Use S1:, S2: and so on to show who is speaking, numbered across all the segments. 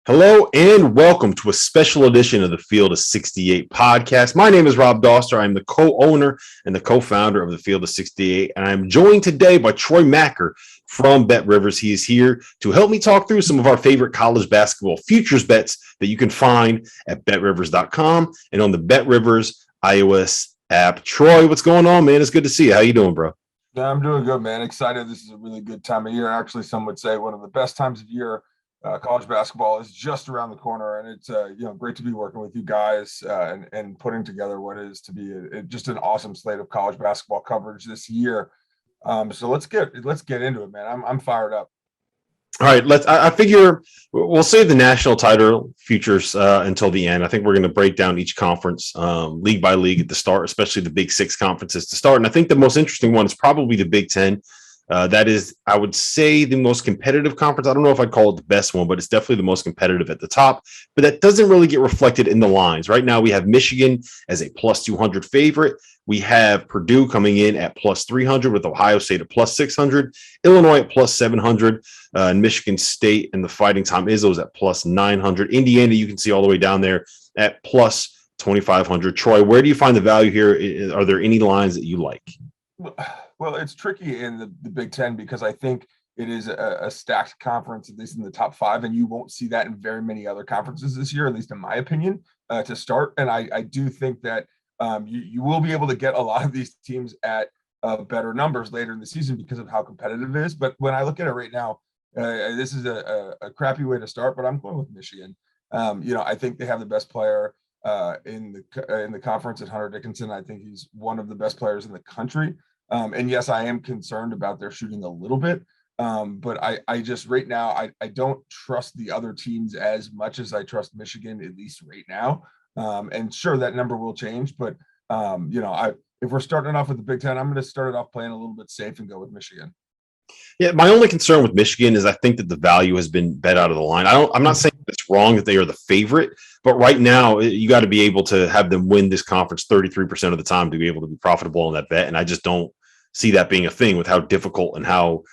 S1: Hello and welcome to a special edition of the Field of 68 podcast. My name is Rob Dauster. I'm the co-owner and the co-founder of the Field of 68, and I'm joined today by Troy Machir from BetRivers. He is here to help me talk through some of our favorite college basketball futures bets that you can find at betrivers.com and on the BetRivers iOS app. Troy, what's going on, man? It's good to see you. How you doing, bro?
S2: Yeah, I'm doing good, man. Excited. This is a really good time of year. Actually, some would say one of the best times of year. College basketball is just around the corner, and it's great to be working with you guys and putting together what is to be just an awesome slate of college basketball coverage this year. So let's get into it, man. I'm fired up.
S1: All right, I figure we'll save the national title futures until the end. I think we're going to break down each conference league by league at the start, especially the Big Six conferences to start. And I think the most interesting one is probably the Big Ten. That is, I would say, the most competitive conference. I don't know if I'd call it the best one, but it's definitely the most competitive at the top. But that doesn't really get reflected in the lines. Right now, we have Michigan as a plus 200 favorite. We have Purdue coming in at plus 300 with Ohio State at plus 600, Illinois at plus 700, and Michigan State and the Fighting Tom Izzo's at plus 900. Indiana, you can see all the way down there at plus 2,500. Troy, where do you find the value here? Are there any lines that you like?
S2: Well, it's tricky in the Big Ten because I think it is a stacked conference, at least in the top five, and you won't see that in very many other conferences this year, at least in my opinion, to start. And I do think that you will be able to get a lot of these teams at better numbers later in the season because of how competitive it is. But when I look at it right now, this is a crappy way to start, but I'm going with Michigan. I think they have the best player in the conference at Hunter Dickinson. I think he's one of the best players in the country. And yes, I am concerned about their shooting a little bit. But I just right now, I don't trust the other teams as much as I trust Michigan, at least right now. And sure, that number will change. But, if we're starting off with the Big Ten, I'm going to start it off playing a little bit safe and go with Michigan.
S1: Yeah, my only concern with Michigan is I think that the value has been bet out of the line. I'm not saying it's wrong that they are the favorite, but right now you got to be able to have them win this conference 33% of the time to be able to be profitable on that bet. And I just don't see that being a thing with how difficult and how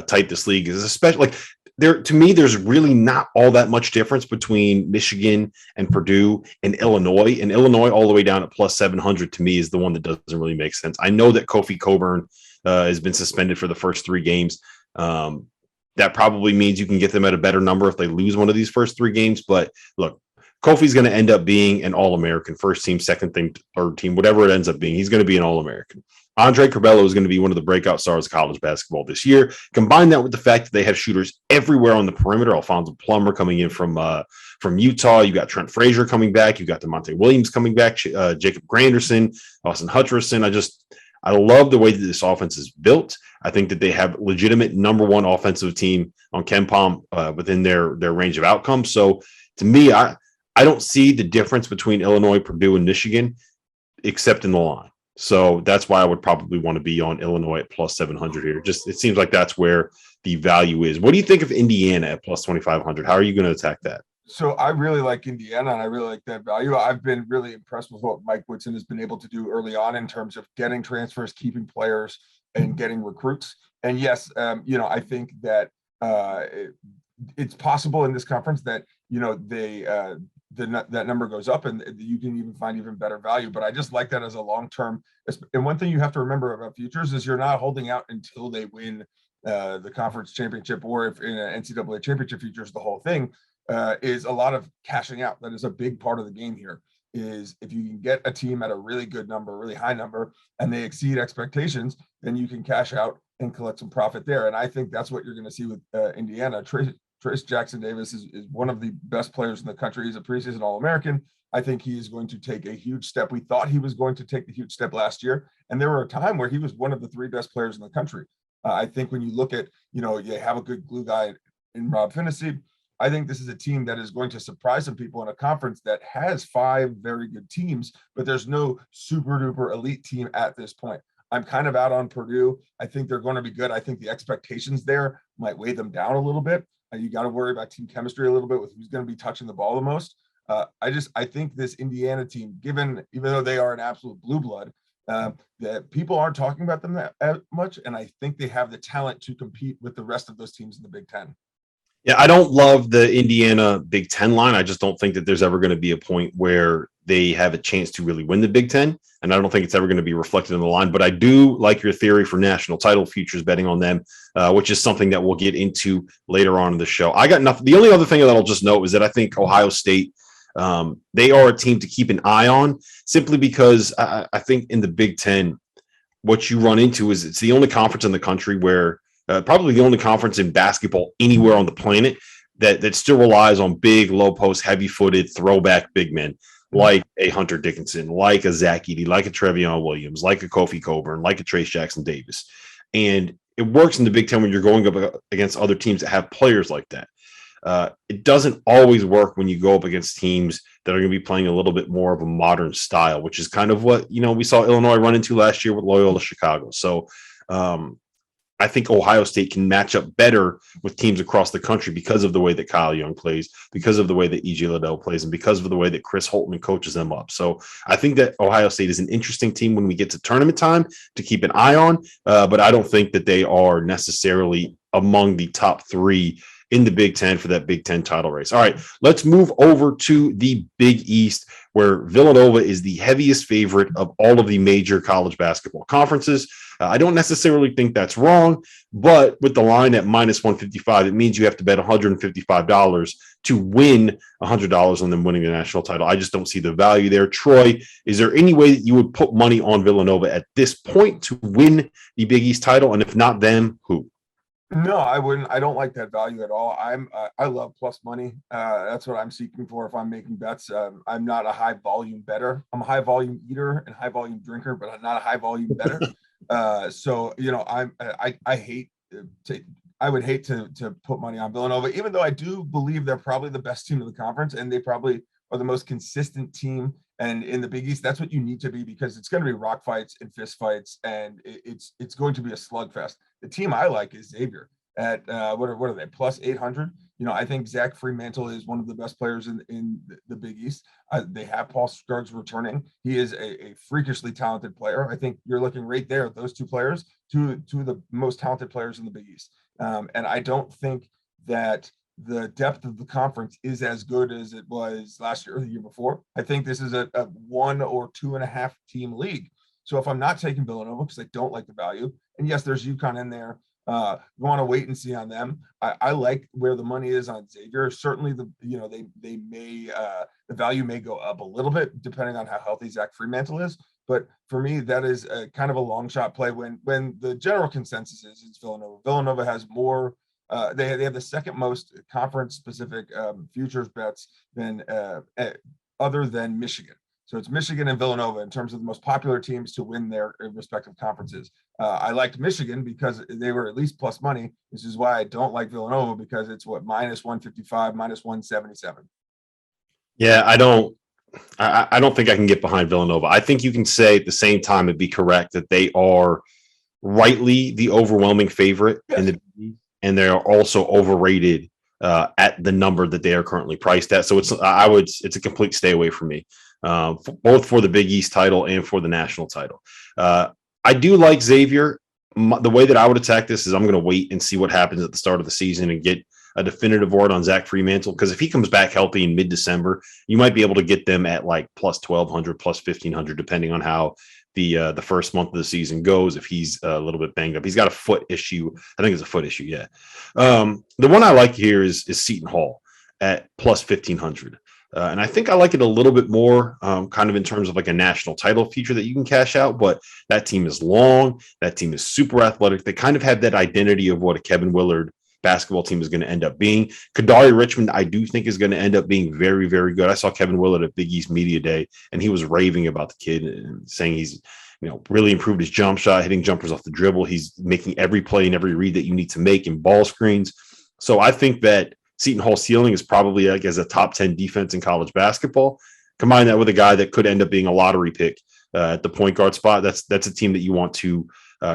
S1: tight this league is, especially like to me, there's really not all that much difference between Michigan and Purdue and Illinois. And Illinois all the way down at plus 700 to me is the one that doesn't really make sense. I know that Kofi Cockburn has been suspended for the first three games. That probably means you can get them at a better number if they lose one of these first three games. But look, Kofi's going to end up being an All-American, first team, second team, third team, whatever it ends up being. He's going to be an All-American. Andre Curbelo is going to be one of the breakout stars of college basketball this year. Combine that with the fact that they have shooters everywhere on the perimeter. Alfonso Plummer coming in from Utah. You got Trent Frazier coming back. You got DeMonte Williams coming back. Jacob Granderson, Austin Hutcherson. I love the way that this offense is built. I think that they have legitimate number one offensive team on KenPom within their range of outcomes. So to me, I don't see the difference between Illinois, Purdue, and Michigan, except in the line. So that's why I would probably want to be on Illinois at plus 700 here. Just it seems like that's where the value is. What do you think of Indiana at plus 2,500? How are you going to attack that?
S2: So I really like Indiana, and I really like that value. I've been really impressed with what Mike Woodson has been able to do early on in terms of getting transfers, keeping players, and getting recruits. And yes, I think that it's possible in this conference that that number goes up and you can even find even better value. But I just like that as a long term. And one thing you have to remember about futures is you're not holding out until they win the conference championship, or if in an NCAA championship futures, the whole thing is a lot of cashing out. That is a big part of the game here. Is if you can get a team at a really good number, really high number, and they exceed expectations, then you can cash out and collect some profit there. And I think that's what you're going to see with Indiana. Trace Jackson Davis is one of the best players in the country. He's a preseason All-American. I think he is going to take a huge step. We thought he was going to take the huge step last year, and there were a time where he was one of the three best players in the country. I think when you look at, you have a good glue guy in Rob Finney. I think this is a team that is going to surprise some people in a conference that has five very good teams, but there's no super duper elite team at this point. I'm kind of out on Purdue. I think they're going to be good. I think the expectations there might weigh them down a little bit. You got to worry about team chemistry a little bit with who's going to be touching the ball the most. I think this Indiana team, even though they are an absolute blue blood, that people aren't talking about them that much. And I think they have the talent to compete with the rest of those teams in the Big Ten.
S1: Yeah, I don't love the Indiana Big Ten line. I just don't think that there's ever going to be a point where they have a chance to really win the Big Ten. And I don't think it's ever going to be reflected in the line. But I do like your theory for national title futures betting on them, which is something that we'll get into later on in the show. I got nothing. The only other thing that I'll just note is that I think Ohio State, they are a team to keep an eye on simply because I think in the Big Ten, what you run into is it's the only conference in the country where probably the only conference in basketball anywhere on the planet that still relies on big, low post, heavy footed, throwback big men like a Hunter Dickinson, like a Zach Edey, like a Trevion Williams, like a Kofi Coburn, like a Trace Jackson Davis. And it works in the Big Ten when you're going up against other teams that have players like that. It doesn't always work when you go up against teams that are going to be playing a little bit more of a modern style, which is kind of what, we saw Illinois run into last year with Loyola Chicago. So I think Ohio State can match up better with teams across the country because of the way that Kyle Young plays, because of the way that EJ Liddell plays, and because of the way that Chris Holtman coaches them up. So I think that Ohio State is an interesting team when we get to tournament time to keep an eye on, but I don't think that they are necessarily among the top three in the Big Ten for that Big Ten title race. All right, let's move over to the Big East, where Villanova is the heaviest favorite of all of the major college basketball conferences. I don't necessarily think that's wrong, but with the line at minus 155, it means you have to bet $155 to win $100 on them winning the national title. I just don't see the value there. Troy, is there any way that you would put money on Villanova at this point to win the Big East title? And if not them, who?
S2: No, I wouldn't. I don't like that value at all. I love plus money. That's what I'm seeking for if I'm making bets. I'm not a high volume bettor. I'm a high volume eater and high volume drinker, but I'm not a high volume bettor. I would hate to put money on Villanova, even though I do believe they're probably the best team in the conference and they probably are the most consistent team. And in the Big East, that's what you need to be, because it's going to be rock fights and fist fights, and it's going to be a slugfest. The team I like is Xavier at what are they, plus 800. I think Zach Fremantle is one of the best players in the Big East. They have Paul Scruggs returning. He is a freakishly talented player. I think you're looking right there at those two players, two of the most talented players in the Big East. And I don't think that the depth of the conference is as good as it was last year or the year before. I think this is a 1 or 2.5 team league. So if I'm not taking Villanova because I don't like the value, and yes, there's UConn in there, you want to wait and see on them. I like where the money is on Xavier. Certainly, they may the value may go up a little bit depending on how healthy Zach Fremantle is. But for me, that is kind of a long shot play when the general consensus is it's Villanova. Villanova has more. They have the second most conference specific futures bets than other than Michigan. So it's Michigan and Villanova in terms of the most popular teams to win their respective conferences. I liked Michigan because they were at least plus money. This is why I don't like Villanova, because it's minus 155, minus 177.
S1: Yeah, I don't think I can get behind Villanova. I think you can say at the same time it'd be correct that they are rightly the overwhelming favorite in the, and they are also overrated at the number that they are currently priced at. So it's a complete stay away from me, both for the Big East title and for the national title. I do like Xavier. The way that I would attack this is I'm going to wait and see what happens at the start of the season and get a definitive word on Zach Fremantle, because if he comes back healthy in mid-December, you might be able to get them at like plus 1,200, plus 1,500, depending on how the first month of the season goes. If he's a little bit banged up, he's got a foot issue. I think it's a foot issue. Yeah. The one I like here is Seton Hall at plus 1,500. And I think I like it a little bit more kind of in terms of like a national title feature that you can cash out, but that team is long. That team is super athletic. They kind of have that identity of what a Kevin Willard basketball team is going to end up being. Kadari Richmond, I do think, is going to end up being very, very good. I saw Kevin Willard at Big East Media Day, and he was raving about the kid and saying he's, really improved his jump shot, hitting jumpers off the dribble. He's making every play and every read that you need to make in ball screens. So I think that Seton Hall ceiling is probably like as a top 10 defense in college basketball. Combine that with a guy that could end up being a lottery pick at the point guard spot. That's a team that you want to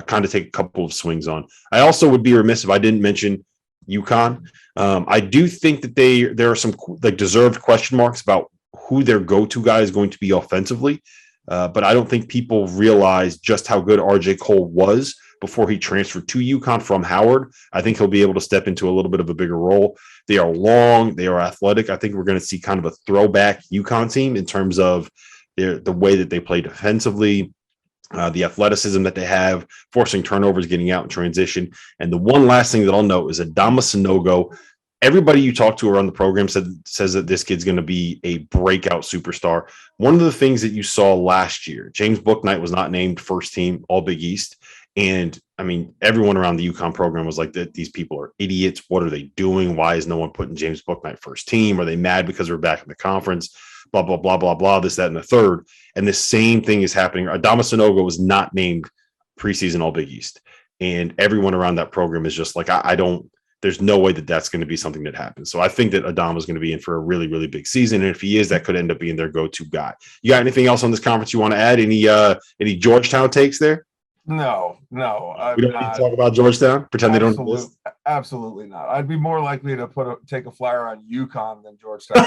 S1: kind of take a couple of swings on. I also would be remiss if I didn't mention UConn. I do think that there are some like deserved question marks about who their go-to guy is going to be offensively, but I don't think people realize just how good RJ Cole was before he transferred to UConn from Howard. I think he'll be able to step into a little bit of a bigger role. They are long, they are athletic. I think we're going to see kind of a throwback UConn team in terms of the way that they play defensively, the athleticism that they have, forcing turnovers, getting out in transition. And the one last thing that I'll note is Adama Sanogo. Everybody you talk to around the program says that this kid's going to be a breakout superstar. One of the things that you saw last year, James Bouknight was not named first team All Big East. And I mean, everyone around the UConn program was like, these people are idiots. What are they doing? Why is no one putting James Bouknight first team? Are they mad because we're back in the conference? Blah, blah, blah, blah, blah, this, that, and the third. And the same thing is happening. Adama Sanogo was not named preseason All Big East. And everyone around that program is just like, there's no way that that's going to be something that happens. So I think that Adama is going to be in for a really, really big season. And if he is, that could end up being their go-to guy. You got anything else on this conference you want to add? Any Georgetown takes there?
S2: No.
S1: We don't need to talk about Georgetown. Pretend they don't exist.
S2: Absolutely not. I'd be more likely to take a flyer on UConn than Georgetown.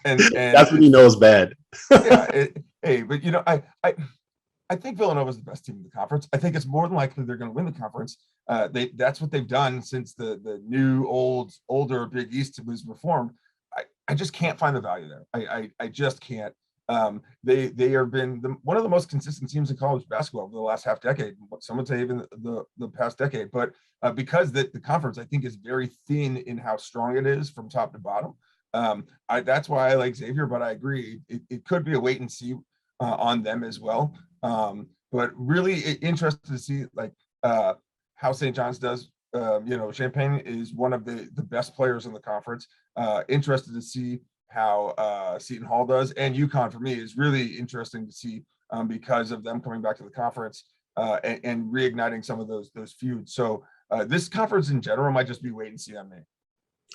S2: and
S1: that's what he knows bad.
S2: Yeah. But I think Villanova is the best team in the conference. I think it's more than likely they're going to win the conference. That's what they've done since the older Big East was reformed. I just can't find the value there. I just can't. They have been one of the most consistent teams in college basketball over the last half decade. Some would say even the past decade. But because the conference, I think, is very thin in how strong it is from top to bottom. That's why I like Xavier, but I agree it could be a wait and see on them as well. But really interested to see how St. John's does. Champaign is one of the best players in the conference. Interested to see how Seton Hall does, and UConn for me is really interesting to see because of them coming back to the conference and reigniting some of those feuds. So this conference in general might just be wait and see on me.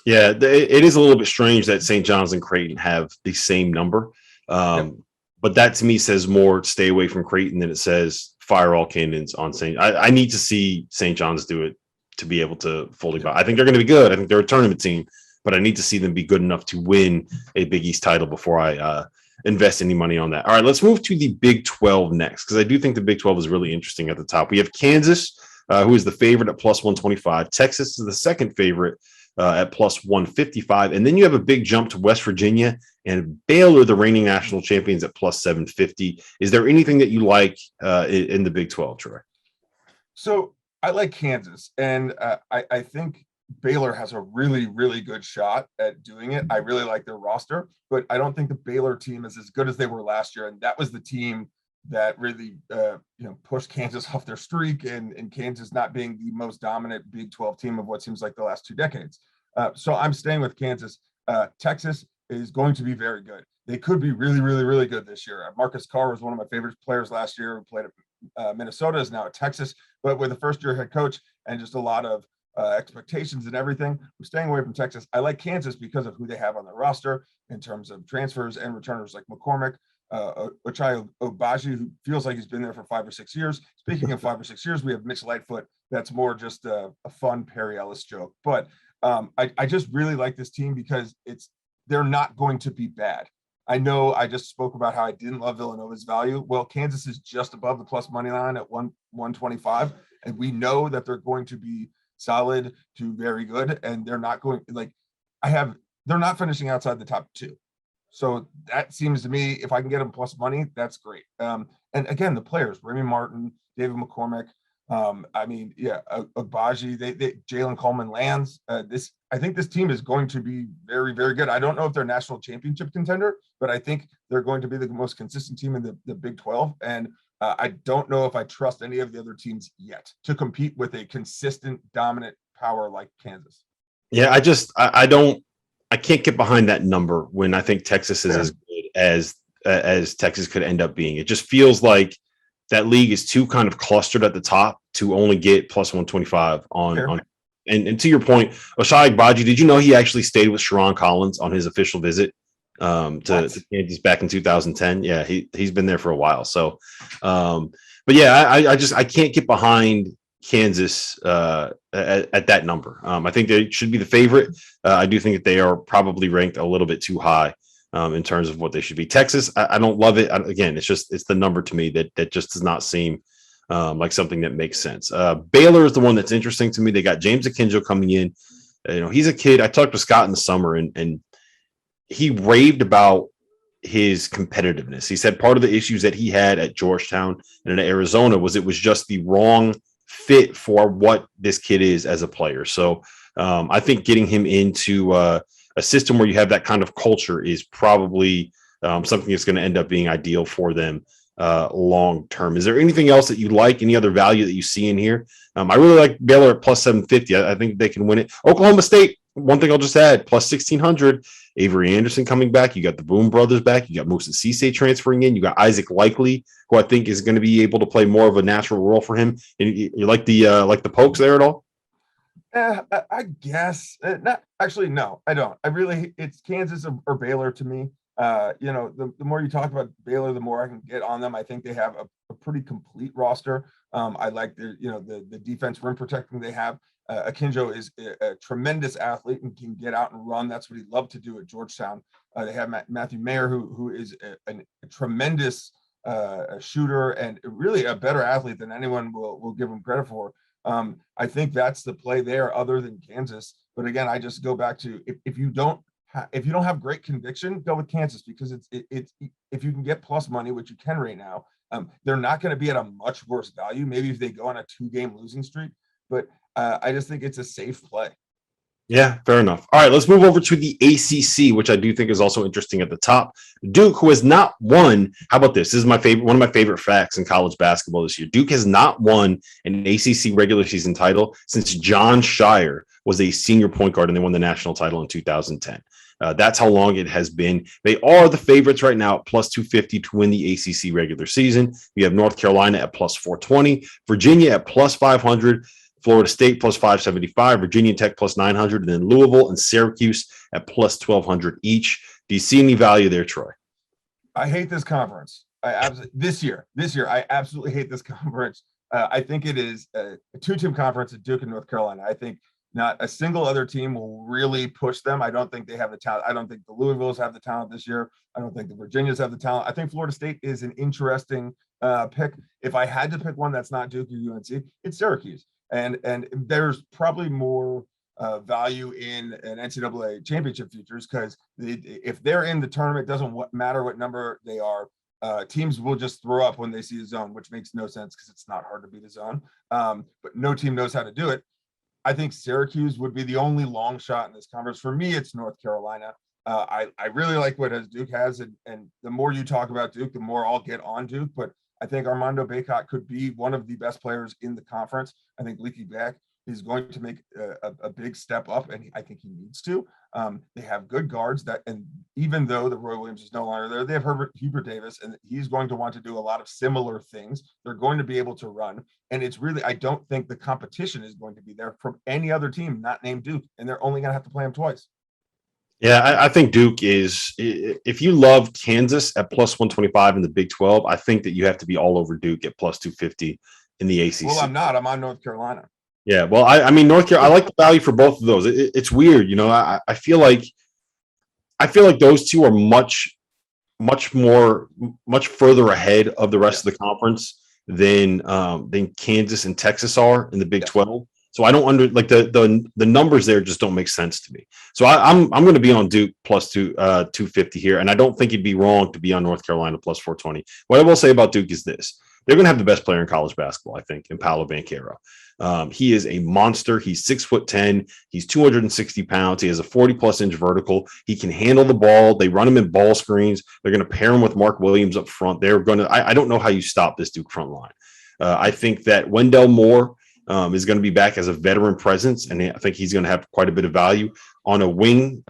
S1: Yeah, it is a little bit strange that St. John's and Creighton have the same number. Yep. But that to me says more stay away from Creighton than it says fire all cannons on St. I need to see St. John's do it to be able to fully buy. I think they're going to be good. I think they're a tournament team, but I need to see them be good enough to win a Big East title before I invest any money on that. All right, let's move to the Big 12 next, because I do think the Big 12 is really interesting at the top. We have Kansas, who is the favorite at plus 125. Texas is the second favorite at plus 155. And then you have a big jump to West Virginia and Baylor, the reigning national champions, at plus 750. Is there anything that you like in the Big 12, Troy?
S2: So I like Kansas, and I think Baylor has a really, really good shot at doing it. I really like their roster, but I don't think the Baylor team is as good as they were last year. And that was the team that really, pushed Kansas off their streak, and Kansas not being the most dominant Big 12 team of what seems like the last 2 decades. So I'm staying with Kansas. Texas is going to be very good. They could be really, really, really good this year. Marcus Carr was one of my favorite players last year who played at Minnesota, is now at Texas, but with a first-year head coach and just a lot of expectations and everything, we're staying away from Texas. I like Kansas because of who they have on their roster in terms of transfers and returners like McCormick, Ochai Agbaji, who feels like he's been there for 5 or 6 years. Speaking of 5 or 6 years, we have Mitch Lightfoot. That's more just a fun Perry Ellis joke. But I just really like this team because they're not going to be bad. I know I just spoke about how I didn't love Villanova's value. Well, Kansas is just above the plus money line at 125, and we know that they're going to be solid to very good, and they're not going they're not finishing outside the top 2. So that seems to me, if I can get them plus money, that's great. And again, the players, Remy Martin, David McCormick, Agbaji, Jalen Coleman lands. I think this team is going to be very, very good. I don't know if they're a national championship contender, but I think they're going to be the most consistent team in the Big 12. And I don't know if I trust any of the other teams yet to compete with a consistent, dominant power like Kansas.
S1: Yeah, I can't get behind that number when I think Texas is as good as Texas could end up being. It just feels like that league is too kind of clustered at the top to only get plus 125 on. And to your point, Ochai Agbaji, did you know he actually stayed with Sharon Collins on his official visit to Kansas back in 2010? Yeah, he's been there for a while. So, but yeah, I can't get behind Kansas at that number. I think they should be the favorite. I do think that they are probably ranked a little bit too high in terms of what they should be. Texas, I don't love it. Again, it's the number to me that just does not seem like something that makes sense. Baylor is the one that's interesting to me. They got James Akinjo coming in. He's a kid. I talked to Scott in the summer, and he raved about his competitiveness. He said part of the issues that he had at Georgetown and at Arizona was it was just the wrong fit for what this kid is as a player. So I think getting him into a system where you have that kind of culture is probably something that's going to end up being ideal for them long term. Is there anything else that you like? Any other value that you see in here? I really like Baylor at plus 750. I think they can win it. Oklahoma State, one thing I'll just add, plus 1600. Avery Anderson coming back. You got the Boone brothers back. You got Musa Cisse transferring in. You got Isaac Likely, who I think is going to be able to play more of a natural role for him. And you like the Pokes there at all?
S2: I guess not. Actually, no, I don't. It's Kansas or Baylor to me. The more you talk about Baylor, the more I can get on them. I think they have a pretty complete roster. I like the defense rim protecting they have. Akinjo is a tremendous athlete and can get out and run. That's what he loved to do at Georgetown. They have Matthew Mayer, who is a tremendous shooter and really a better athlete than anyone will give him credit for. I think that's the play there, other than Kansas. But again, I just go back to if you don't have great conviction, go with Kansas, because it's if you can get plus money, which you can right now, they're not going to be at a much worse value. Maybe if they go on a 2-game losing streak, but I just think it's a safe play.
S1: Yeah, fair enough. All right, let's move over to the ACC, which I do think is also interesting at the top. Duke, who has not won. How about this? This is one of my favorite facts in college basketball this year. Duke has not won an ACC regular season title since John Shire was a senior point guard and they won the national title in 2010. That's how long it has been. They are the favorites right now at plus 250 to win the ACC regular season. We have North Carolina at plus 420, Virginia at plus 500, Florida State plus 575, Virginia Tech plus 900, and then Louisville and Syracuse at plus 1,200 each. Do you see any value there, Troy?
S2: I hate this conference. This year, I absolutely hate this conference. I think it is a 2-team conference at Duke and North Carolina. I think not a single other team will really push them. I don't think they have the talent. I don't think the Louisvilles have the talent this year. I don't think the Virginias have the talent. I think Florida State is an interesting pick. If I had to pick one that's not Duke or UNC, it's Syracuse. And there's probably more value in an NCAA championship futures, because if they're in the tournament, it doesn't matter what number they are. Teams will just throw up when they see a zone, which makes no sense because it's not hard to beat a zone. But no team knows how to do it. I think Syracuse would be the only long shot in this conference. For me, it's North Carolina. I really like what Duke has, and the more you talk about Duke, the more I'll get on Duke. But I think Armando Bacot could be one of the best players in the conference. I think Leaky Black is going to make a big step up, and I think he needs to. They have good guards and even though the Roy Williams is no longer there, they have Hubert Davis, and he's going to want to do a lot of similar things. They're going to be able to run, and it's really, I don't think the competition is going to be there from any other team not named Duke, and they're only going to have to play him twice.
S1: Yeah, I think Duke is, if you love Kansas at plus 125 in the Big 12, I think that you have to be all over Duke at plus 250 in the ACC.
S2: Well, I'm not. I'm on North Carolina.
S1: Yeah, well, I mean, North Carolina, I like the value for both of those. It's weird, I feel like those two are much further ahead of the rest of the conference than Kansas and Texas are in the Big 12. So I don't the numbers there just don't make sense to me. So I'm going to be on Duke plus 250 here, and I don't think you'd be wrong to be on North Carolina plus 420. What I will say about Duke is this: they're going to have the best player in college basketball, I think, in Paolo Banchero. He is a monster. He's 6'10". He's 260 pounds. He has a 40-plus inch vertical. He can handle the ball. They run him in ball screens. They're going to pair him with Mark Williams up front. They're going to. I don't know how you stop this Duke front line. I think that Wendell Moore is going to be back as a veteran presence, and I think he's going to have quite a bit of value on a wing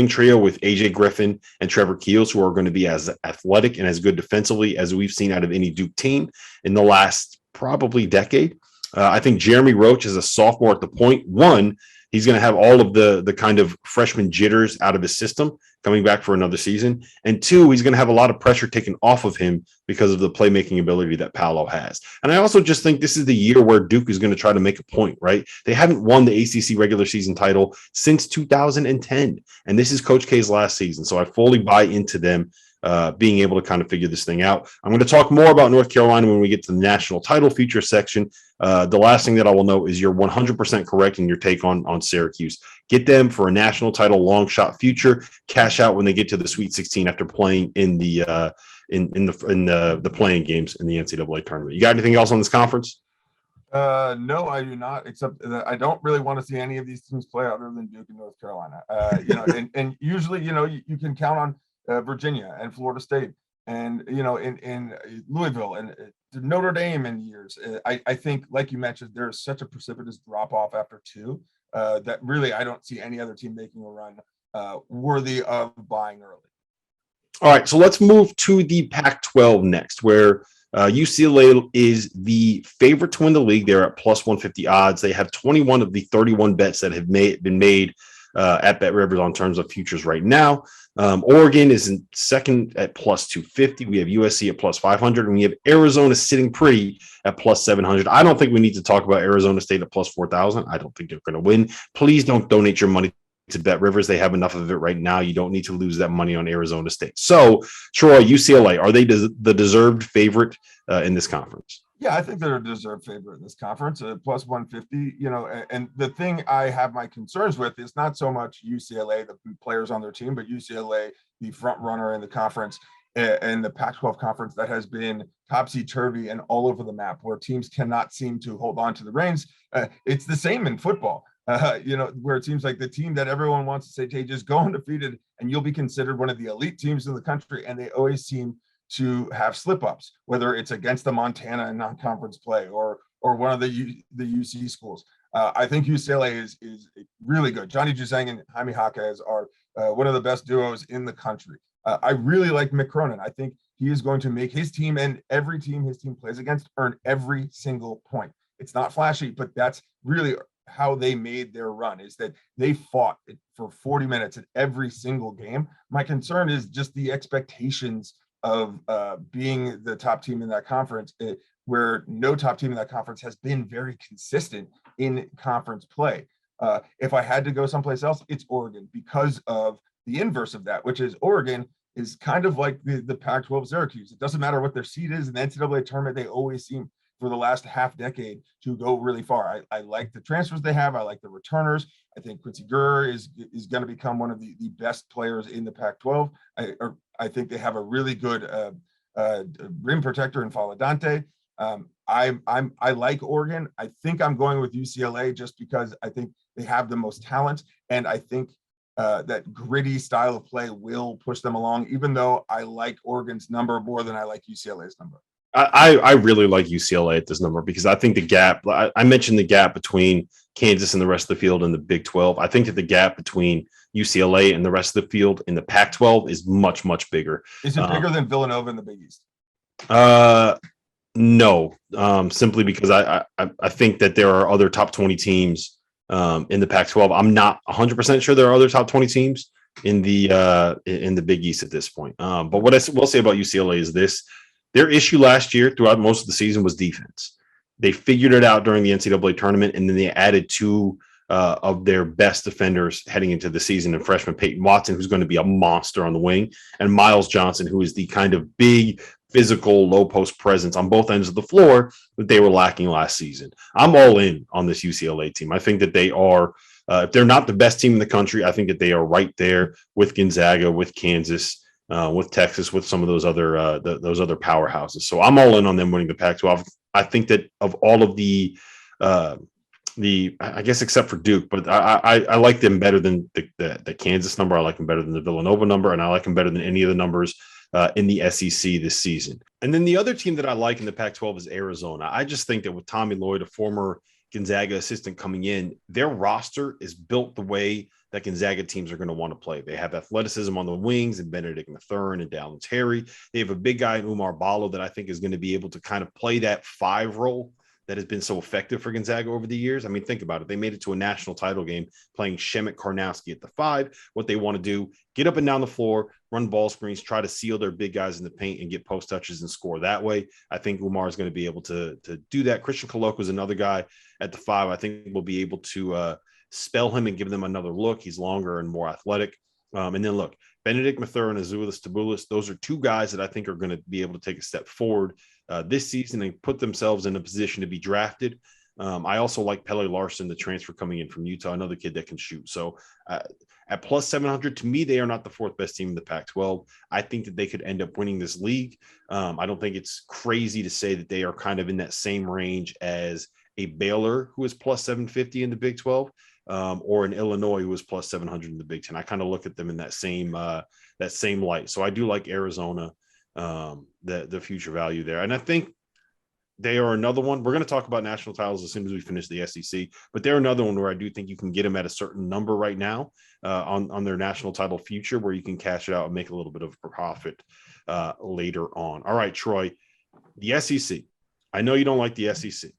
S1: trio with AJ Griffin and Trevor Keels, who are going to be as athletic and as good defensively as we've seen out of any Duke team in the last probably decade. I think Jeremy Roach is a sophomore at the point. One, he's going to have all of the kind of freshman jitters out of his system coming back for another season. And two, he's going to have a lot of pressure taken off of him because of the playmaking ability that Paolo has. And I also just think this is the year where Duke is going to try to make a point, right? They haven't won the ACC regular season title since 2010. And this is Coach K's last season. So I fully buy into them being able to kind of figure this thing out. I'm going to talk more about North Carolina when we get to the national title feature section. The last thing that I will note is you're 100% correct in your take on Syracuse. Get them for a national title long shot future. Cash out when they get to the Sweet 16 after playing in the playing games in the NCAA tournament. You got anything else on this conference?
S2: No, I do not, except that I don't really want to see any of these teams play other than Duke and North Carolina. And usually, you can count on Virginia and Florida State and, in Louisville and Notre Dame in years. I think, like you mentioned, there's such a precipitous drop off after two that really I don't see any other team making a run worthy of buying early.
S1: All right, so let's move to the Pac-12 next, where UCLA is the favorite to win the league. They're at plus 150 odds. They have 21 of the 31 bets that have been made at BetRivers on terms of futures right now. Oregon is in second at plus 250. We have USC at plus 500, and we have Arizona sitting pretty at plus 700. I don't think we need to talk about Arizona State at plus 4,000. I don't think they're going to win. Please don't donate your money to BetRivers. They have enough of it right now. You don't need to lose that money on Arizona State. So, Troy, UCLA, are they the deserved favorite in this conference?
S2: Yeah, I think they're a deserved favorite in this conference, plus 150. And the thing I have my concerns with is not so much UCLA, the players on their team, but UCLA, the front runner in the conference and the Pac-12 conference that has been topsy-turvy and all over the map, where teams cannot seem to hold on to the reins. It's the same in football. Where it seems like the team that everyone wants to say, hey, just go undefeated and you'll be considered one of the elite teams in the country. And they always seem to have slip-ups, whether it's against the Montana in non-conference play or one of the UC schools. I think UCLA is really good. Johnny Juzang and Jaime Jaquez are one of the best duos in the country. I really like Mick Cronin. I think he is going to make his team and every team his team plays against earn every single point. It's not flashy, but that's really how they made their run, is that they fought for 40 minutes at every single game. My concern is just the expectations of being the top team in that conference, where no top team in that conference has been very consistent in conference play. If I had to go someplace else, it's Oregon, because of the inverse of that, which is Oregon is kind of like the Pac-12 Syracuse. It doesn't matter what their seed is in the NCAA tournament, they always seem for the last half decade to go really far. I like the transfers they have. I like the returners. I think Quincy Gurr is going to become one of the best players in the Pac-12. I think they have a really good rim protector in Faladante. I like Oregon. I think I'm going with UCLA just because I think they have the most talent, and I think that gritty style of play will push them along, even though I like Oregon's number more than I like UCLA's number.
S1: I really like UCLA at this number because I think the gap, I mentioned the gap between Kansas and the rest of the field in the Big 12. I think that the gap between UCLA and the rest of the field in the Pac-12 is much, much bigger.
S2: Is it bigger than Villanova in the Big East?
S1: No, simply because I think that there are other top 20 teams in the Pac-12. I'm not 100% sure there are other top 20 teams in the Big East at this point. But what I will say about UCLA is this. Their issue last year throughout most of the season was defense. They figured it out during the NCAA tournament, and then they added two of their best defenders heading into the season, and freshman Peyton Watson, who's going to be a monster on the wing, and Miles Johnson, who is the kind of big, physical, low-post presence on both ends of the floor that they were lacking last season. I'm all in on this UCLA team. I think that they are if they're not the best team in the country, I think that they are right there with Gonzaga, with Kansas, with Texas, with some of those other powerhouses. So I'm all in on them winning the Pac-12. I think that of all of the I guess except for Duke, but I like them better than the Kansas number. I like them better than the Villanova number, and I like them better than any of the numbers in the SEC this season. And then the other team that I like in the Pac-12 is Arizona. I just think that with Tommy Lloyd, a former Gonzaga assistant, coming in, their roster is built the way that Gonzaga teams are going to want to play. They have athleticism on the wings and Benedict Mathurin and Dallin Terry. They have a big guy in Umar Ballo that I think is going to be able to kind of play that 5 role that has been so effective for Gonzaga over the years. I mean, think about it. They made it to a national title game playing Shemet Karnowski at the 5. What they want to do, get up and down the floor, run ball screens, try to seal their big guys in the paint and get post touches and score that way. I think Umar is going to be able to do that. Christian Koloko is another guy at the 5. I think we'll be able to spell him and give them another look. He's longer and more athletic. And then look, Benedict Mathurin and Azuolas Tubelis, those are two guys that I think are going to be able to take a step forward this season and put themselves in a position to be drafted. I also like Pele Larson, the transfer coming in from Utah, another kid that can shoot. So at plus 700, to me, they are not the fourth best team in the Pac-12. I think that they could end up winning this league. I don't think it's crazy to say that they are kind of in that same range as a Baylor, who is plus 750 in the Big 12, or an Illinois, who is plus 700 in the Big 10. I kind of look at them in that same light. So I do like Arizona, the future value there. And I think they are another one. We're going to talk about national titles as soon as we finish the SEC, but they're another one where I do think you can get them at a certain number right now on their national title future, where you can cash it out and make a little bit of profit later on. All right, Troy, the SEC. I know you don't like the SEC.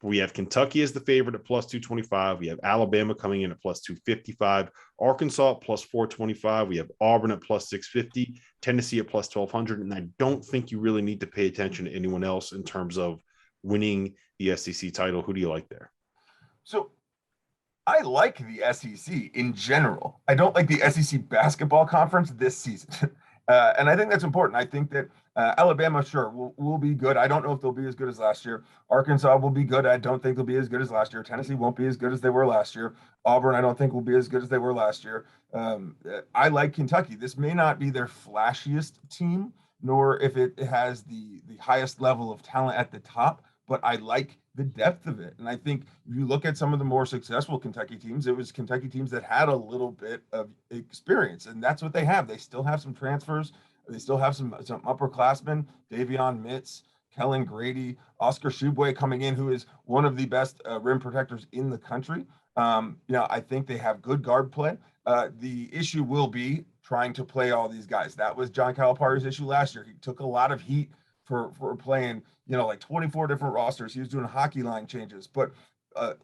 S1: We have Kentucky as the favorite at plus 225. We have Alabama coming in at plus 255. Arkansas at plus 425. We have Auburn at plus 650. Tennessee at plus 1200. And I don't think you really need to pay attention to anyone else in terms of winning the SEC title. Who do you like there?
S2: So I like the SEC in general. I don't like the SEC basketball conference this season. And I think that's important. I think that Alabama, sure, will be good. I don't know if they'll be as good as last year. Arkansas will be good. I don't think they'll be as good as last year. Tennessee won't be as good as they were last year. Auburn, I don't think will be as good as they were last year. I like Kentucky. This may not be their flashiest team, nor if it has the highest level of talent at the top, but I like the depth of it. And I think if you look at some of the more successful Kentucky teams, it was Kentucky teams that had a little bit of experience, and that's what they have. They still have some transfers. They still have some upperclassmen, Davion Mitz, Kellen Grady, Oscar Tshiebwe coming in, who is one of the best rim protectors in the country. I think they have good guard play. The issue will be trying to play all these guys. That was John Calipari's issue last year. He took a lot of heat for playing, like 24 different rosters. He was doing hockey line changes. But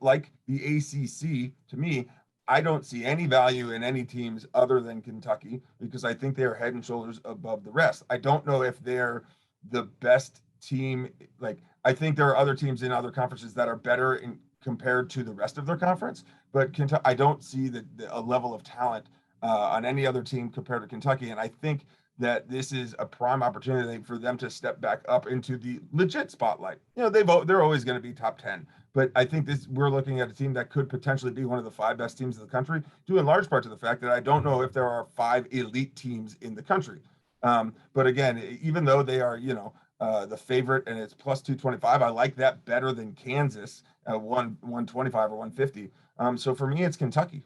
S2: like the ACC, to me, I don't see any value in any teams other than Kentucky, because I think they are head and shoulders above the rest. I don't know if they're the best team. Like, I think there are other teams in other conferences that are better compared to the rest of their conference, but Kentucky, I don't see a level of talent on any other team compared to Kentucky. And I think that this is a prime opportunity for them to step back up into the legit spotlight. They're always going to be top 10, but I think we're looking at a team that could potentially be one of the 5 best teams in the country, due in large part to the fact that I don't know if there are 5 elite teams in the country. But again, even though they are, the favorite and it's plus 225, I like that better than Kansas at 125 or 150. So for me, it's Kentucky.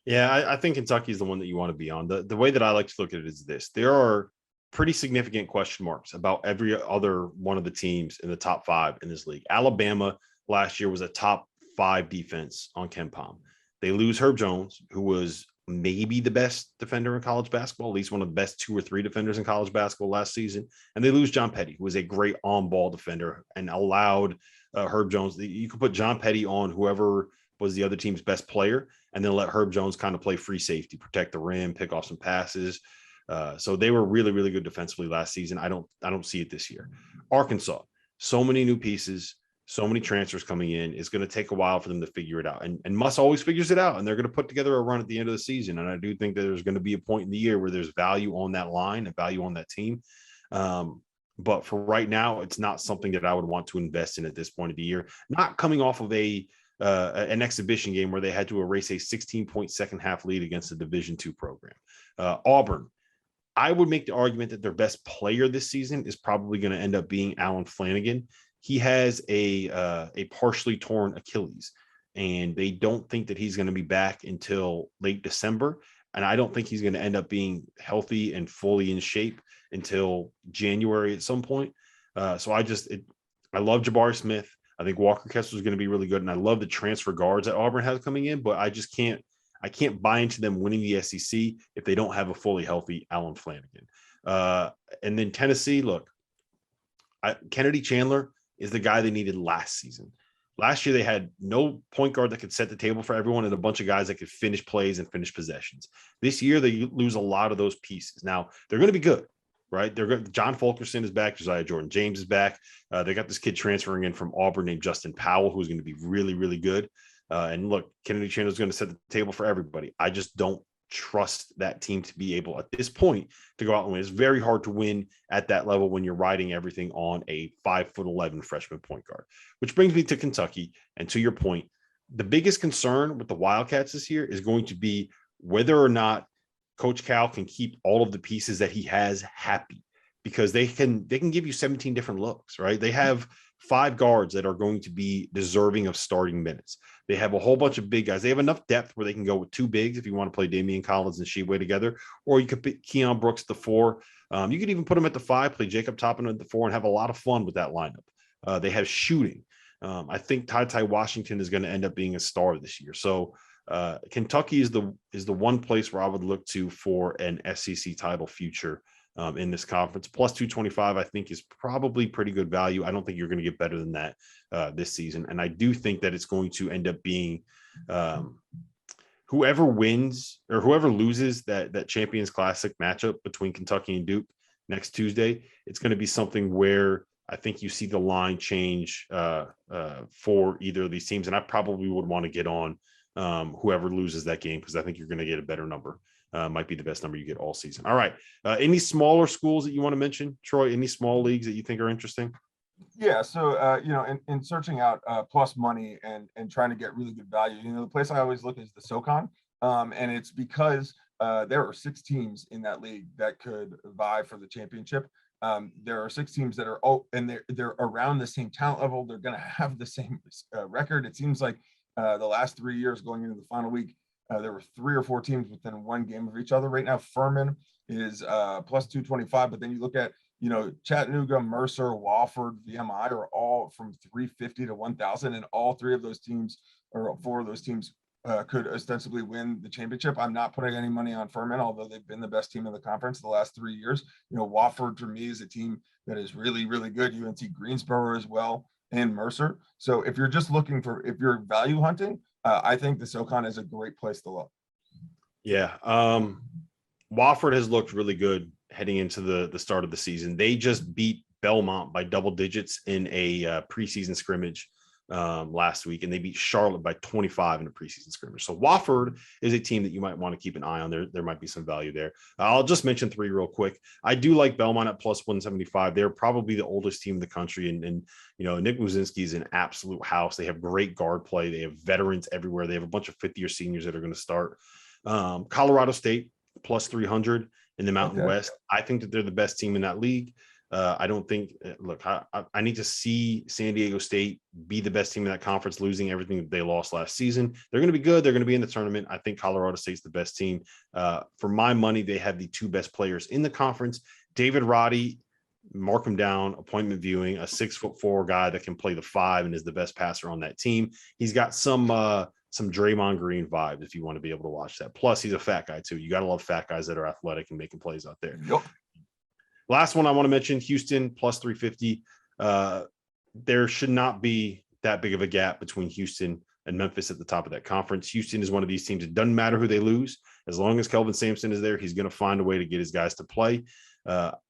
S1: Yeah, I think Kentucky is the one that you want to be on. The way that I like to look at it is this. There are pretty significant question marks about every other one of the teams in the top 5 in this league. Alabama last year was a top 5 defense on KenPom. They lose Herb Jones, who was maybe the best defender in college basketball, at least one of the best 2 or 3 defenders in college basketball last season. And they lose John Petty, who was a great on-ball defender and allowed Herb Jones. You could put John Petty on whoever was the other team's best player, and then let Herb Jones kind of play free safety, protect the rim, pick off some passes. So they were really, really good defensively last season. I don't see it this year. Arkansas, so many new pieces, so many transfers coming in. It's going to take a while for them to figure it out. And Muss always figures it out, and they're going to put together a run at the end of the season. And I do think that there's going to be a point in the year where there's value on that line and value on that team. But for right now, it's not something that I would want to invest in at this point of the year. Not coming off of an exhibition game where they had to erase a 16-point second half lead against a Division II program. Auburn, I would make the argument that their best player this season is probably going to end up being Allen Flanigan. He has a partially torn Achilles, and they don't think that he's going to be back until late December. And I don't think he's going to end up being healthy and fully in shape until January at some point. So I love Jabari Smith. I think Walker Kessler is going to be really good. And I love the transfer guards that Auburn has coming in, but I can't buy into them winning the SEC if they don't have a fully healthy Allen Flanigan. And then Tennessee, look, Kennedy Chandler is the guy they needed last season. Last year, they had no point guard that could set the table for everyone and a bunch of guys that could finish plays and finish possessions. This year, they lose a lot of those pieces. Now, they're going to be good, right? John Fulkerson is back. Josiah Jordan-James is back. They got this kid transferring in from Auburn named Justin Powell, who's going to be really, really good. And look, Kennedy Chandler is going to set the table for everybody. I just don't trust that team to be able at this point to go out and win. It's very hard to win at that level when you're riding everything on a 5'11" freshman point guard, which brings me to Kentucky. And to your point, the biggest concern with the Wildcats this year is going to be whether or not Coach Cal can keep all of the pieces that he has happy, because they can give you 17 different looks, right? They have 5 guards that are going to be deserving of starting minutes. They have a whole bunch of big guys. They have enough depth where they can go with 2 bigs if you want to play Damian Collins and Sheway together, or you could put Keon Brooks at the 4. You could even put him at the 5, play Jacob Toppin at the 4, and have a lot of fun with that lineup. They have shooting. I think Ty Washington is going to end up being a star this year. So Kentucky is the one place where I would look to for an SEC title future in this conference. Plus 225, I think, is probably pretty good value. I don't think you're going to get better than that this season. And I do think that it's going to end up being whoever wins or whoever loses that Champions Classic matchup between Kentucky and Duke next Tuesday. It's going to be something where I think you see the line change for either of these teams. And I probably would want to get on whoever loses that game, because I think you're going to get a better number. Might be the best number you get all season. All right. Any smaller schools that you want to mention, Troy? Any small leagues that you think are interesting?
S2: Yeah. So, in searching out plus money and trying to get really good value, the place I always look is the SoCon. And it's because there are 6 teams in that league that could vie for the championship. There are 6 teams that are, and they're around the same talent level. They're going to have the same record. It seems like the last 3 years going into the final week, there were 3 or 4 teams within 1 game of each other. Right now, Furman is plus 225, but then you look at, Chattanooga, Mercer, Wofford, VMI are all from 350 to 1,000, and all 3 of those teams, or 4 of those teams, could ostensibly win the championship. I'm not putting any money on Furman, although they've been the best team in the conference the last 3 years. Wofford for me is a team that is really, really good. UNC Greensboro as well, and Mercer. So if you're just looking if you're value hunting, I think the SoCon is a great place to look.
S1: Yeah. Wofford has looked really good heading into the start of the season. They just beat Belmont by double digits in a preseason scrimmage last week, and they beat Charlotte by 25 in a preseason scrimmage. So Wofford is a team that you might want to keep an eye on. There might be some value there. I'll just mention 3 real quick. I do like Belmont at plus 175. They're probably the oldest team in the country, and Nick Muzinski is an absolute house. They have great guard play. They have veterans everywhere. They have a bunch of 50-year seniors that are going to start. Colorado State plus 300 in the Mountain West. I think that they're the best team in that league. I don't think, look, I need to see San Diego State be the best team in that conference, losing everything that they lost last season. They're going to be good. They're going to be in the tournament. I think Colorado State's the best team. For my money, they have the 2 best players in the conference. David Roddy, mark him down, appointment viewing, a 6'4" guy that can play the 5 and is the best passer on that team. He's got some Draymond Green vibes if you want to be able to watch that. Plus, he's a fat guy too. You got to love fat guys that are athletic and making plays out there.
S2: Yep.
S1: Last one I want to mention, Houston plus 350. There should not be that big of a gap between Houston and Memphis at the top of that conference. Houston is one of these teams. It doesn't matter who they lose. As long as Kelvin Sampson is there, he's going to find a way to get his guys to play.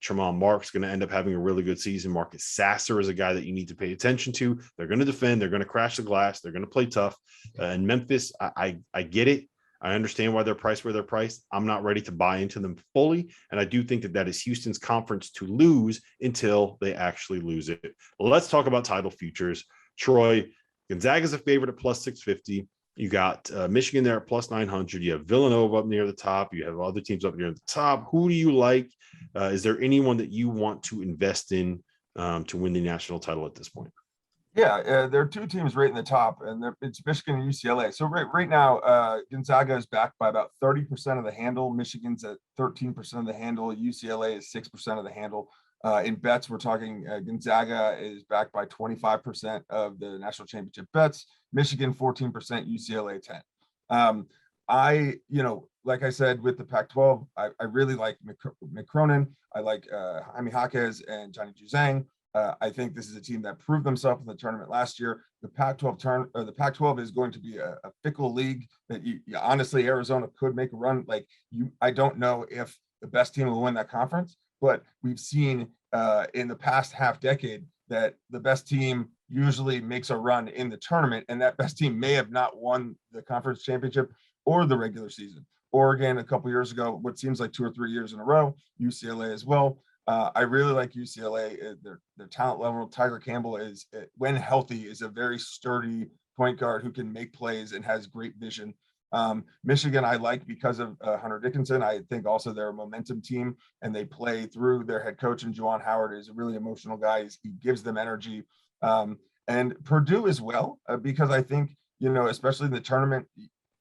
S1: Tremont Mark's going to end up having a really good season. Marcus Sasser is a guy that you need to pay attention to. They're going to defend. They're going to crash the glass. They're going to play tough. And Memphis, I get it. I understand why they're priced where they're priced. I'm not ready to buy into them fully. And I do think that is Houston's conference to lose until they actually lose it. Well, let's talk about title futures. Troy, Gonzaga's a favorite at plus 650. You got Michigan there at plus 900. You have Villanova up near the top. You have other teams up near the top. Who do you like? Is there anyone that you want to invest in to win the national title at this point?
S2: Yeah, there are 2 teams right in the top, and it's Michigan and UCLA. So right now, Gonzaga is backed by about 30% of the handle. Michigan's at 13% of the handle. UCLA is 6% of the handle. In bets, we're talking Gonzaga is backed by 25% of the national championship bets. Michigan 14%, UCLA 10. Like I said, with the Pac-12, I really like Mick Cronin. I like Jaime Jaquez and Johnny Juzang. I think this is a team that proved themselves in the tournament last year. The Pac-12 is going to be a fickle league that honestly, Arizona could make a run. I don't know if the best team will win that conference, but we've seen in the past half decade that the best team usually makes a run in the tournament, and that best team may have not won the conference championship or the regular season. Oregon a couple years ago, what seems like 2 or 3 years in a row, UCLA as well. I really like UCLA. Their talent level. Tiger Campbell is, when healthy, is a very sturdy point guard who can make plays and has great vision. Michigan, I like because of Hunter Dickinson. I think also they're a momentum team, and they play through their head coach, and Juwan Howard is a really emotional guy. He gives them energy. And Purdue as well, because I think, especially in the tournament,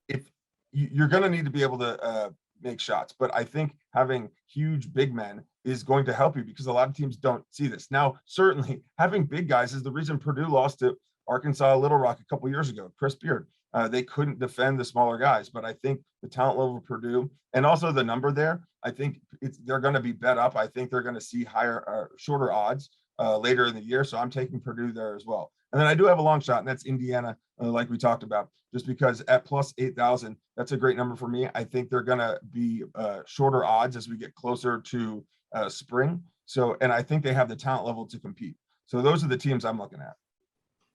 S2: if you're going to need to be able to make shots, but I think having huge big men is going to help you, because a lot of teams don't see this. Now, certainly having big guys is the reason Purdue lost to Arkansas Little Rock a couple years ago. Chris Beard, they couldn't defend the smaller guys, but I think the talent level of Purdue and also the number there, I think they're going to be bet up. I think they're going to see higher, shorter odds later in the year. So I'm taking Purdue there as well. And then I do have a long shot, and that's Indiana, like we talked about, just because at plus 8,000, that's a great number for me. I think they're going to be shorter odds as we get closer to spring. So, and I think they have the talent level to compete. So those are the teams I'm looking at.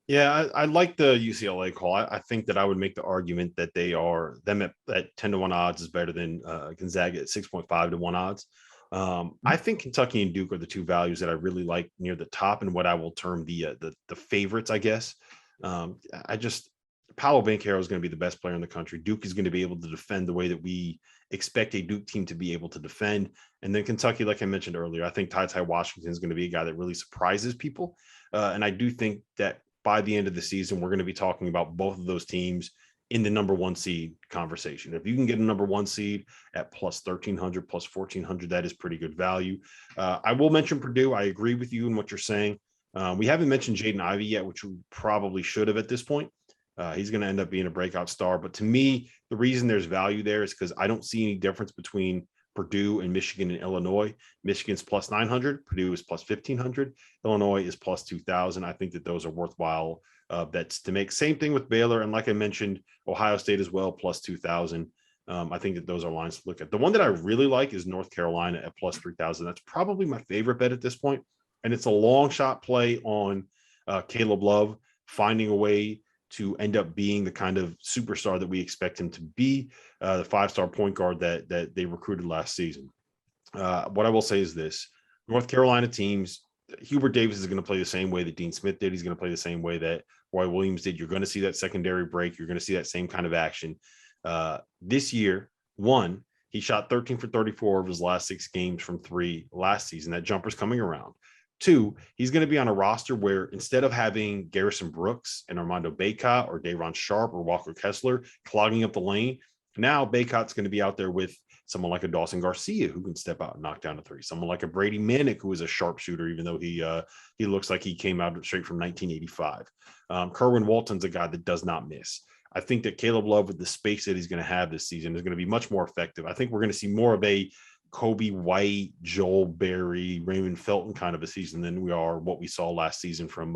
S1: Yeah, I like the UCLA call. I think that I would make the argument that they are them at 10-1 odds is better than Gonzaga at 6.5 to 1 odds. I think Kentucky and Duke are the two values that I really like near the top, and what I will term the favorites, I guess. Paolo Banchero is going to be the best player in the country. Duke is going to be able to defend the way that we expect a Duke team to be able to defend. And then Kentucky, like I mentioned earlier, I think Ty Washington is going to be a guy that really surprises people. And I do think that by the end of the season, we're going to be talking about both of those teams in the number one seed conversation. If you can get a number one seed at plus 1,300, plus 1,400, that is pretty good value. I will mention Purdue. I agree with you in what you're saying. We haven't mentioned Jaden Ivey yet, which we probably should have at this point. He's going to end up being a breakout star. But to me, the reason there's value there is because I don't see any difference between Purdue and Michigan and Illinois. Michigan's plus 900. Purdue is plus 1,500. Illinois is plus 2,000. I think that those are worthwhile bets to make. Same thing with Baylor. And like I mentioned, Ohio State as well, plus 2,000. I think that those are lines to look at. The one that I really like is North Carolina at plus 3,000. That's probably my favorite bet at this point. And it's a long shot play on Caleb Love finding a way to end up being the kind of superstar that we expect him to be, the 5-star point guard that they recruited last season. What I will say is this: North Carolina teams, Hubert Davis is going to play the same way that Dean Smith did. He's going to play the same way that Roy Williams did. You're going to see that secondary break. You're going to see that same kind of action. This year, he shot 13 for 34 of his last 6 games from 3 last season. That jumper's coming around. 2, he's going to be on a roster where instead of having Garrison Brooks and Armando Bacot or Day'Ron Sharp or Walker Kessler clogging up the lane, now Bacot's going to be out there with someone like a Dawson Garcia who can step out and knock down a 3, someone like a Brady Manick who is a sharpshooter, even though he looks like he came out straight from 1985. Kerwin Walton's a guy that does not miss. I think that Caleb Love, with the space that he's going to have this season, is going to be much more effective. I think we're going to see more of a Kobe White, Joel Berry, Raymond Felton kind of a season than we are what we saw last season from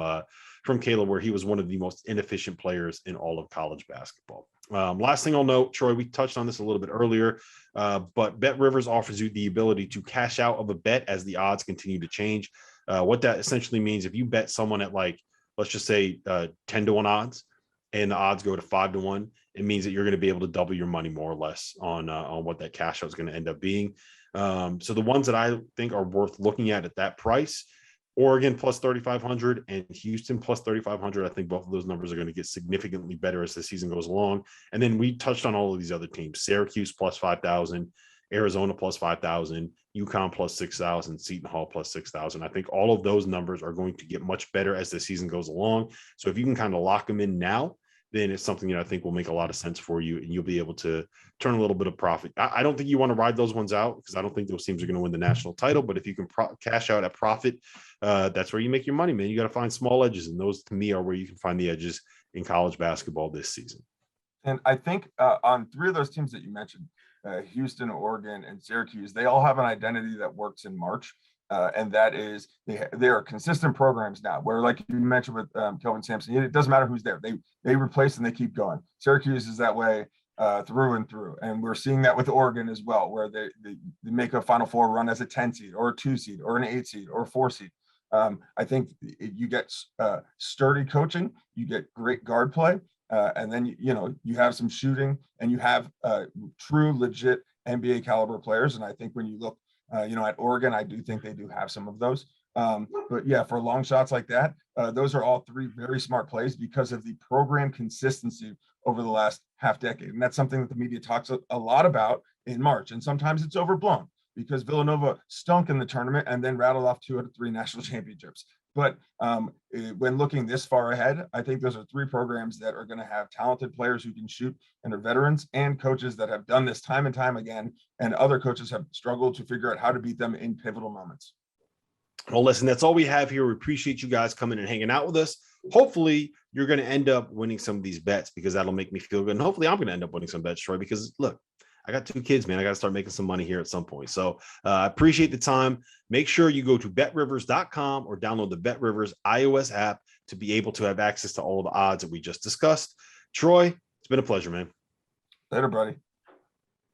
S1: Caleb, where he was one of the most inefficient players in all of college basketball. Last thing I'll note, Troy, we touched on this a little bit earlier, but BetRivers offers you the ability to cash out of a bet as the odds continue to change. What that essentially means, if you bet someone at, like, let's just say 10-1 odds, and the odds go to 5-1, it means that you're going to be able to double your money more or less on what that cash out is going to end up being. So the ones that I think are worth looking at that price, Oregon plus 3,500 and Houston plus 3,500. I think both of those numbers are going to get significantly better as the season goes along. And then we touched on all of these other teams: Syracuse plus 5,000, Arizona plus 5,000, UConn plus 6,000, Seton Hall plus 6,000. I think all of those numbers are going to get much better as the season goes along. So if you can kind of lock them in now, then it's something that I think will make a lot of sense for you, and you'll be able to turn a little bit of profit. I don't think you want to ride those ones out, because I don't think those teams are going to win the national title. But if you can cash out at profit, that's where you make your money, man. You got to find small edges, and those, to me, are where you can find the edges in college basketball this season.
S2: And I think on 3 of those teams that you mentioned, Houston, Oregon, and Syracuse, they all have an identity that works in March. And that is they are consistent programs now, where, like you mentioned with Kelvin Sampson, it doesn't matter who's there. They replace and they keep going. Syracuse is that way through and through. And we're seeing that with Oregon as well, where they make a Final Four run as a 10 seed or a 2 seed or an 8 seed or a 4 seed. I think you get sturdy coaching, you get great guard play, And then, you have some shooting and you have true, legit NBA caliber players. And I think when you look, at Oregon, I do think they do have some of those. But yeah, for long shots like that, those are all three very smart plays because of the program consistency over the last half decade. And that's something that the media talks a lot about in March. And sometimes it's overblown because Villanova stunk in the tournament and then rattled off 2 out of 3 national championships. But when looking this far ahead, I think those are 3 programs that are going to have talented players who can shoot and are veterans, and coaches that have done this time and time again. And other coaches have struggled to figure out how to beat them in pivotal moments.
S1: Well, listen, that's all we have here. We appreciate you guys coming and hanging out with us. Hopefully you're going to end up winning some of these bets because that'll make me feel good. And hopefully I'm going to end up winning some bets, Troy, because look, I got 2 kids, man. I got to start making some money here at some point. So I appreciate the time. Make sure you go to betrivers.com or download the BetRivers iOS app to be able to have access to all the odds that we just discussed. Troy, it's been a pleasure, man.
S2: Later, buddy.